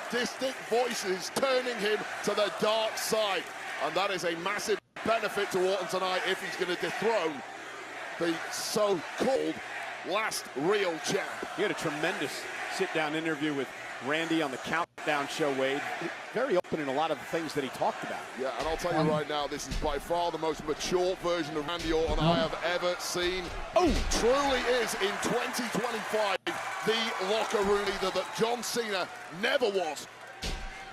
sadistic voices turning him to the dark side. And that is a massive benefit to Orton tonight if he's going to dethrone the so-called last real champ. He had a tremendous sit-down interview with Randy on the Countdown show, Wade. Very open in a lot of the things that he talked about. Yeah, and I'll tell you right now, this is by far the most mature version of Randy Orton I have ever seen. Oh, truly is in 2025 the locker room leader that John Cena never was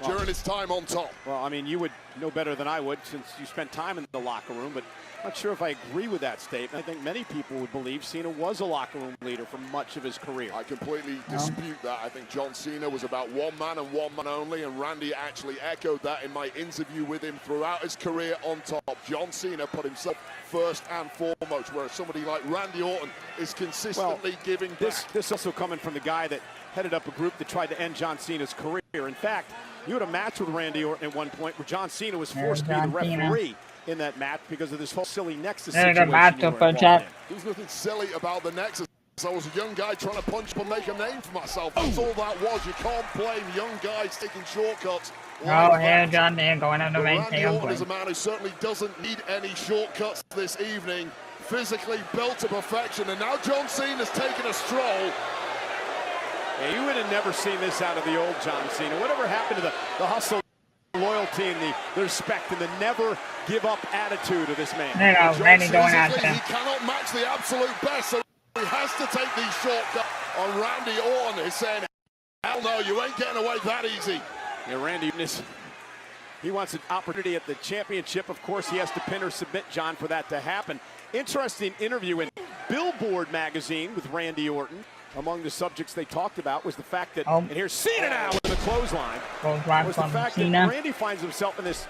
during his time on top. Well, I mean, you would know better than I would since you spent time in the locker room, but I'm not sure if I agree with that statement. I think many people would believe Cena was a locker room leader for much of his career. I completely dispute that. I think John Cena was about one man and one man only, and Randy actually echoed that in my interview with him throughout his career on top. John Cena put himself first and foremost, whereas somebody like Randy Orton is consistently giving back. This also coming from the guy that headed up a group that tried to end John Cena's career. In fact, you had a match with Randy Orton at one point where John Cena was forced to be the referee in that match because of this whole silly Nexus situation. There's nothing silly about the Nexus. I was a young guy trying to punch up and make a name for myself. That's all that was. You can't blame young guys taking shortcuts. John there going on the Randy Orton is a man who certainly doesn't need any shortcuts this evening. Physically built to perfection, and now John Cena's taking a stroll. Yeah, you would have never seen this out of the old John Cena. Whatever happened to the hustle, loyalty, and the respect, and the never give up attitude of this man? There you go, Randy going after him. He cannot match the absolute best, so he has to take these shortcuts on Randy Orton. He's saying, hell no, you ain't getting away that easy. Yeah, Randy, he wants an opportunity at the championship. Of course, he has to pin or submit John for that to happen. Interesting interview in Billboard magazine with Randy Orton. Among the subjects they talked about was the fact that, and here's Cena now with the clothesline, was the fact that Randy finds himself in this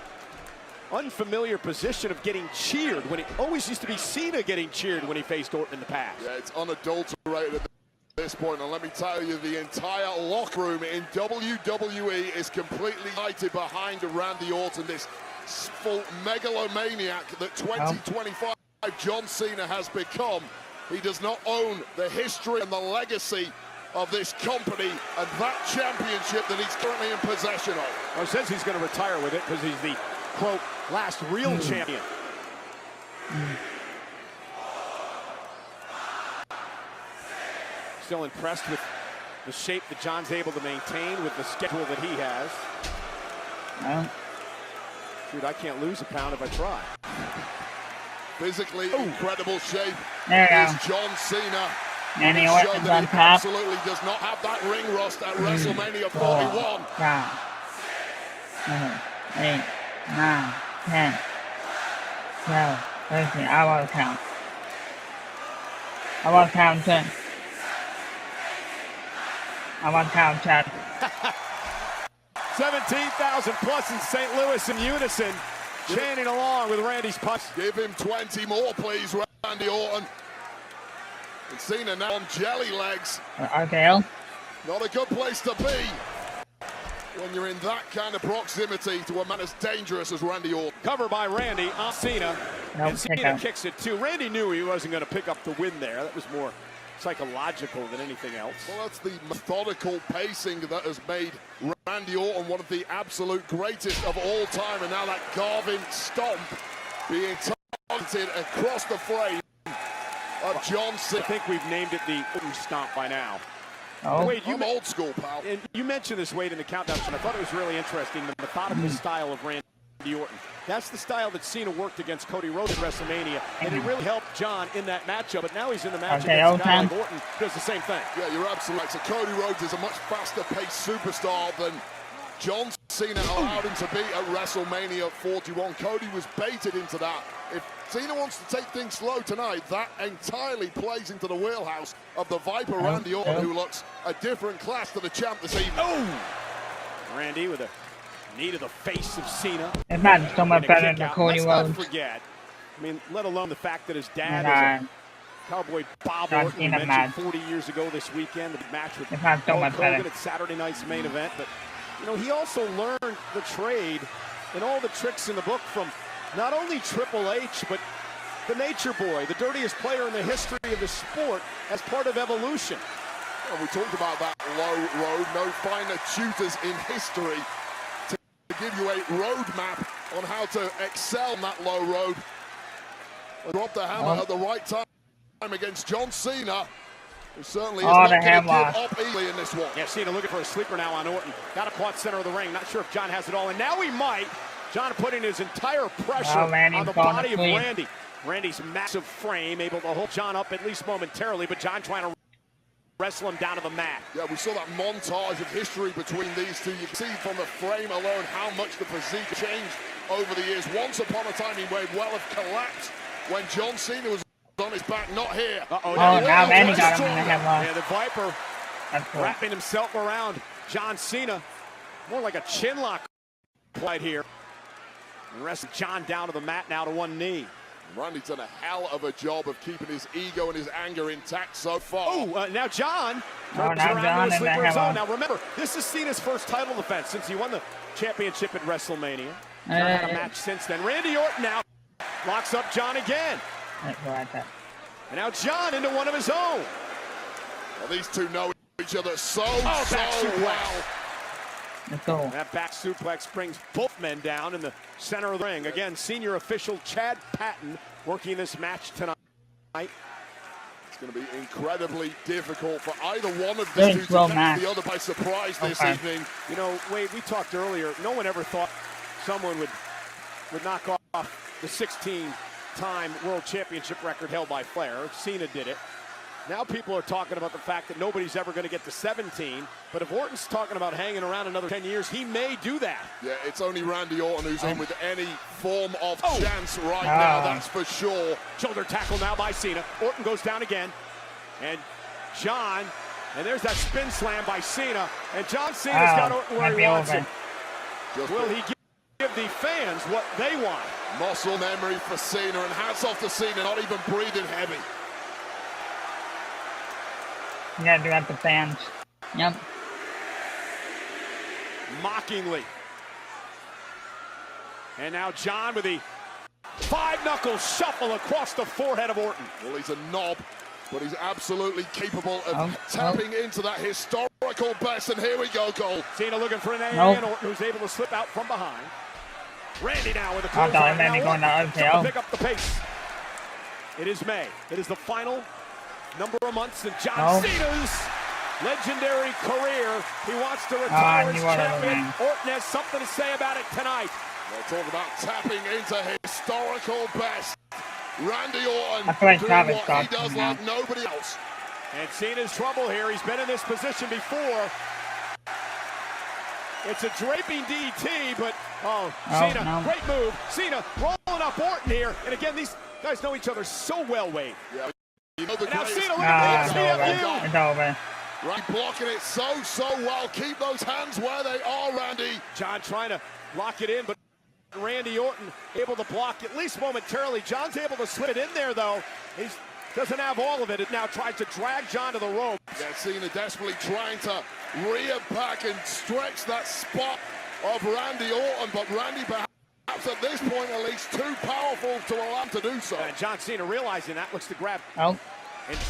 unfamiliar position of getting cheered when it always used to be Cena getting cheered when he faced Orton in the past. Yeah, it's unadulterated at this point, and let me tell you, the entire locker room in WWE is completely united behind Randy Orton, this full megalomaniac that 2025 John Cena has become. He does not own the history and the legacy of this company and that championship that he's currently in possession of. Well, he says he's going to retire with it because he's the, quote, last real champion. Still impressed with the shape that John's able to maintain with the schedule that he has. Dude, I can't lose a pound if I try. Physically incredible shape is John Cena. And he absolutely does not have that ring rust at WrestleMania 41. 8, 9, 10, 12, 13. I want to count. I want to count 10. I want to count 10. 17,000 plus in St. Louis in unison. Chanting along with Randy's punch. Give him 20 more, please, Randy Orton. And Cena now on jelly legs. RKO. Not a good place to be when you're in that kind of proximity to a man as dangerous as Randy Orton. Cover by Randy on Cena. And Cena kicks it too. Randy knew he wasn't going to pick up the win there. That was more psychological than anything else. Well, that's the methodical pacing that has made Randy Orton one of the absolute greatest of all time, and now that Garvin stomp being targeted across the frame of John Cena. I think we've named it the Orton stomp by now. Wade, I'm old school, pal. And you mentioned this, Wade, in the countdown, and I thought it was really interesting, the methodical style of Randy Orton. That's the style that Cena worked against Cody Rhodes at WrestleMania, and it really helped John in that matchup. But now he's in the match against a guy like Orton, does the same thing. Yeah, you're absolutely right. So Cody Rhodes is a much faster-paced superstar than John Cena allowed him to be at WrestleMania 41. Cody was baited into that. If Cena wants to take things slow tonight, that entirely plays into the wheelhouse of the Viper Randy Orton, who looks a different class to the champ this evening. Randy with a knee to the face of Cena. It's not so much better than Cody Rhodes. Let's not forget. I mean, let alone the fact that his dad is a Cowboy Bob Orton, you mentioned 40 years ago this weekend, the match with Hulk Hogan at Saturday night's main event. But, you know, he also learned the trade and all the tricks in the book from not only Triple H, but the Nature Boy, the dirtiest player in the history of the sport, as part of Evolution. Well, we talked about that low road. No finer tutors in history to give you a roadmap on how to excel on that low road. Drop the hammer at the right time against John Cena, who certainly is not going to give up easily in this one. Yeah, Cena looking for a sleeper now on Orton. Got a caught center of the ring. Not sure if John has it all, and now he might. John putting his entire pressure on the body of Randy. Randy's massive frame able to hold John up at least momentarily, but John trying to wrestle him down to the mat. Yeah, we saw that montage of history between these two. You can see from the frame alone how much the physique changed over the years. Once upon a time, he may well have collapsed when John Cena was on his back, not here. Now Randy got him in the headlock. Yeah, the Viper wrapping himself around John Cena. More like a chin lock right here. Wrestling John down to the mat now to one knee. Randy's done a hell of a job of keeping his ego and his anger intact so far. Oh, now John. Now John in the headlock. Now remember, this is Cena's first title defense since he won the championship at WrestleMania. Not had a match since then. Randy Orton now locks up John again. And now John into one of his own. Well, these two know each other so well. Let's go. That back suplex brings both men down in the center of the ring. Again, senior official Chad Patton working this match tonight. It's going to be incredibly difficult for either one of these two to catch the other by surprise this evening. You know, Wade, we talked earlier, no one ever thought someone would knock off the 16-time world championship record held by Flair. Cena did it. Now people are talking about the fact that nobody's ever going to get to 17, but if Orton's talking about hanging around another 10 years, he may do that. Yeah, it's only Randy Orton who's in with any form of chance right now, that's for sure. Shoulder tackle now by Cena. Orton goes down again, and John, and there's that spin slam by Cena, and John Cena's got Orton where he wants him. Will he give the fans what they want? Muscle memory for Cena, and hats off to Cena, not even breathing heavy. You gotta do that to fans. Yep. Mockingly. And now John with the five-knuckle shuffle across the forehead of Orton. Well, he's a knob, but he's absolutely capable of tapping into that historical best. And here we go, Cole. Cena looking for an A, and Orton who's able to slip out from behind. Randy now with a close line. Now pick up the pace. It is May. It is the final number of months in John Cena's legendary career. He wants to retire as champion. Orton has something to say about it tonight. We're talking about tapping into historical best. Randy Orton doing what he does like nobody else. And Cena's trouble here. He's been in this position before. It's a draping DT, but Cena, great move. Cena rolling up Orton here. And again, these guys know each other so well, Wade. Yeah. You know the now Cena, look at the It's over. Right, blocking it so well. Keep those hands where they are, Randy. John trying to lock it in, but Randy Orton able to block at least momentarily. John's able to slip it in there, though. He doesn't have all of it. It now tries to drag John to the rope. Yeah, Cena desperately trying to rear back and stretch that spot of Randy Orton, but Randy perhaps at this point at least too powerful to allow him to do so. And John Cena realizing that looks to grab and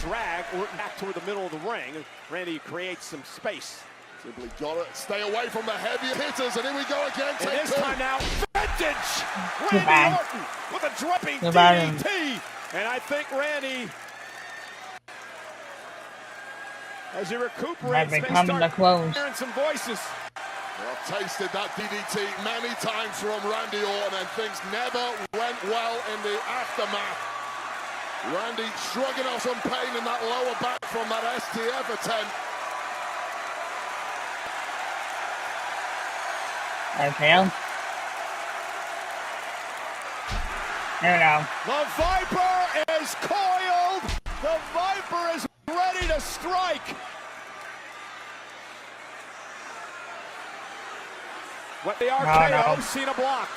drag Orton back toward the middle of the ring. Randy creates some space. Simply gotta stay away from the heavier hitters, and here we go again. And this time now, vintage Randy Orton with a dripping DDT. And I think Randy, as he recuperates, may start hearing some voices. Well, I've tasted that DDT many times from Randy Orton, and things never went well in the aftermath. Randy shrugging off some pain in that lower back from that STF attempt. Okay. There we go. The Viper is coiled. The Viper is ready to strike. What the RKO, Cena blocked.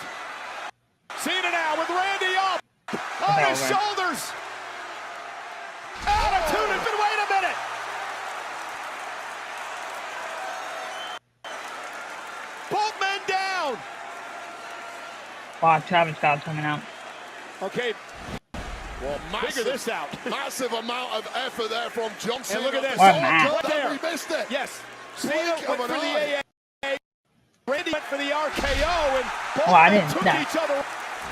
Cena now with Randy up on his shoulders. Attitude, and wait a minute. Both men down. Wow, Travis Scott's coming out. Okay, Well, Figure this out. Massive amount of effort there from John Cena. And look at this. What man? Right there. We missed it. Yes. Cena Blink went of for an the AA. Randy went for the RKO, and both I didn't took see that. each other.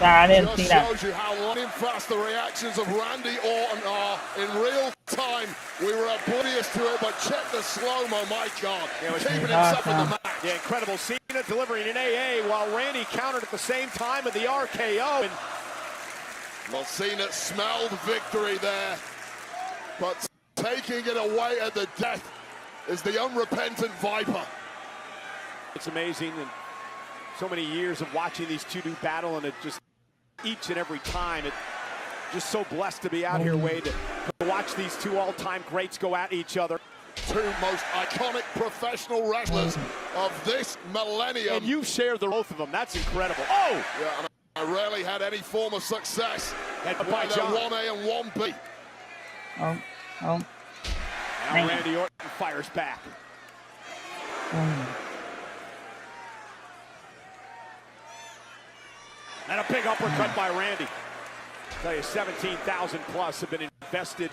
I didn't see Just that. shows you how lightning fast the reactions of Randy Orton are in real time. We were oblivious to it, but check the slow-mo, my God. Keeping himself in the match. Yeah, incredible. Cena delivering an AA while Randy countered at the same time with the RKO. And Well, Cena smelled victory there, but taking it away at the death is the unrepentant Viper. it's amazing, and so many years of watching these two do battle, and it just each and every time, it's just so blessed to be out here, Wade, to watch these two all-time greats go at each other. Two most iconic professional wrestlers of this millennium. And you share the both of them. That's incredible. Oh! Yeah, and I rarely had any form of success. And Why by they're John. 1A and 1B. Oh. Now Randy Orton fires back. And a big uppercut by Randy. I'll tell you, 17,000 plus have been invested.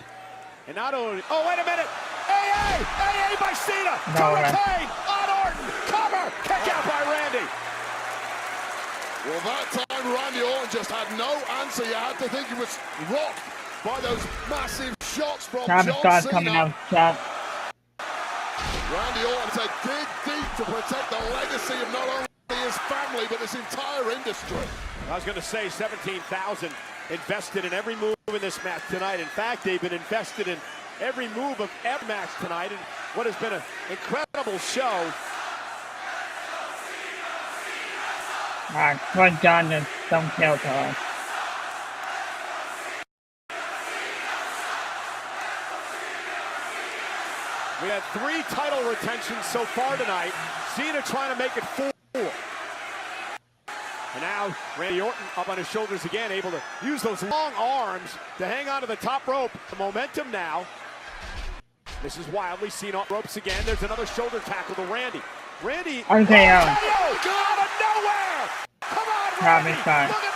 And not only, oh, wait a minute. AA! AA by Cena! To retain on Orton! Cover! Kick out by Randy! Well, that time Randy Orton just had no answer. You had to think he was rocked by those massive shots from Travis John Scott's Cena. coming out, chat. Randy Orton said dig deep to protect the legacy of not only his family, but this entire industry. I was going to say 17,000 invested in every move in this match tonight. In fact, they've been invested in every move of every match tonight, and what has been an incredible show. Alright, what John just don't kill to us. We had 3 title retentions so far tonight. Cena trying to make it 4. And now Randy Orton up on his shoulders again, able to use those long arms to hang on to the top rope. The momentum now. This is wildly seen on ropes again. There's another shoulder tackle to Randy. Randy. RKO. Out of nowhere! Come on, Randy! Travis Scott. Look at